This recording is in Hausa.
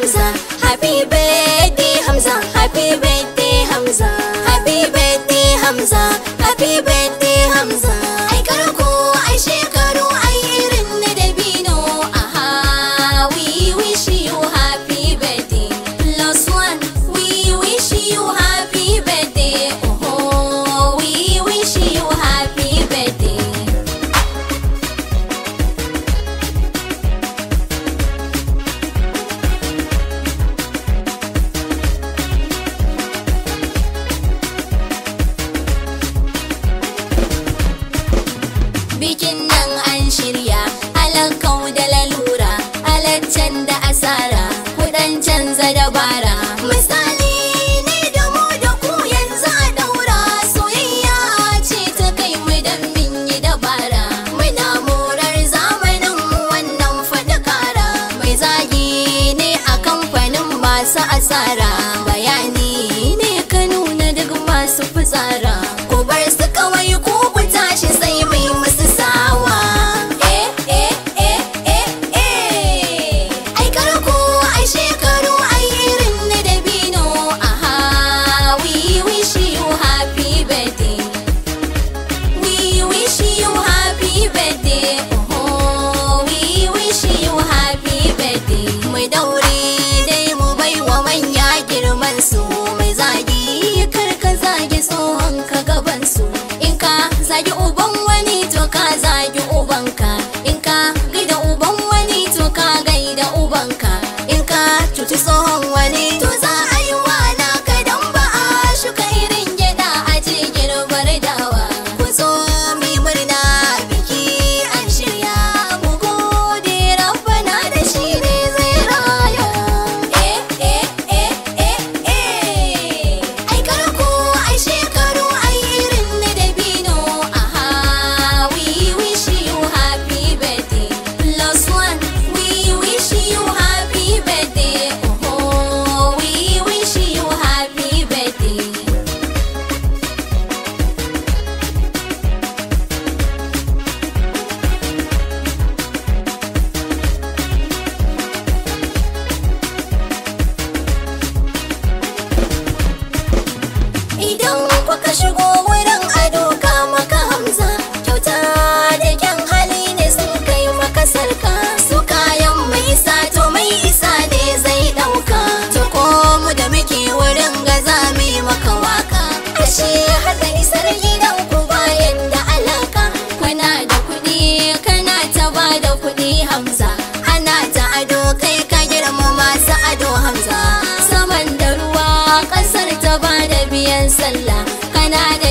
Hamza. Happy birthday Hamza, happy birthday Hamza. Happy birthday Hamza, happy birthday Hamza. Ai karko ai shekaru ai irin na dabino. Aha, we wish you happy birthday. Plus one, we wish you happy birthday. Oh, we wish you happy birthday. Bikin nan an shirya, alakau da lalura, alaccan da asara, kudan canza dabara. Misali ne da mu da ku yanzu a daura, soyayya ce ta kai mu dan min yi dabara. Muna morar zamanin wannan fadakara, mai zagi ne a kamfanin masu asara. Bayani ne ka nuna duk masu fitsara, ku bar su kawai ku tashi sai mai musu sawa. Ai karko ai shekaru ai irin na dabino. Aha, we wish you happy birthday. We wish you happy birthday. Oh, we wish you happy birthday. Mai daure dai mu bai wa manya girman su, mai zagi kar ka zagi tsohon ka gaban su. In ka zagi uban wani to ka zagi ubanka, in ka gaida uban wani to ka gaida ubanka, in ka cuci tsohon wani to za a yi wana ka dan ba a shuka irin gyada a ce girbar dawa. Ku zo mi murna biki an shirya, mu gode rabbana da shi ne zai raya. Ai karko ai shekaru ai irin na dabino. Aha, we wish you happy birthday. Plus one, we wish you happy birthday. Oh, we wish you happy birthday. Idan kuka shigo wurin ado ka maka Hamza, kyauta da kyan hali ne sun kai maka sarka. Su kayan mai isa to mai isa ne zai dauka. To ko mu da muke wurin gaza mai maka waka, ashe haka isar gidan ku bayan da alaka. Kana da kuɗi kana ta ba da kuɗi Hamza, ana ta ado kai ka girma masu ado Hamza. Saman da ruwa ƙasar ta ba da biyan sallah, kana da